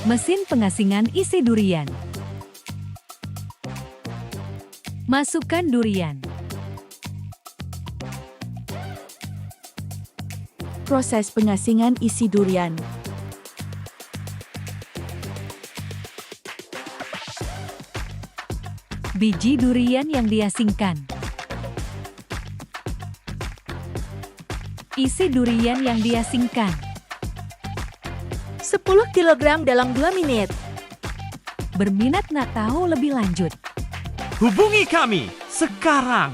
Mesin pengasingan isi durian. Masukkan durian. Proses pengasingan isi durian. Biji durian yang diasingkan. Isi durian yang diasingkan. 10 kg dalam 2 menit. Berminat nak tahu lebih lanjut? Hubungi kami sekarang.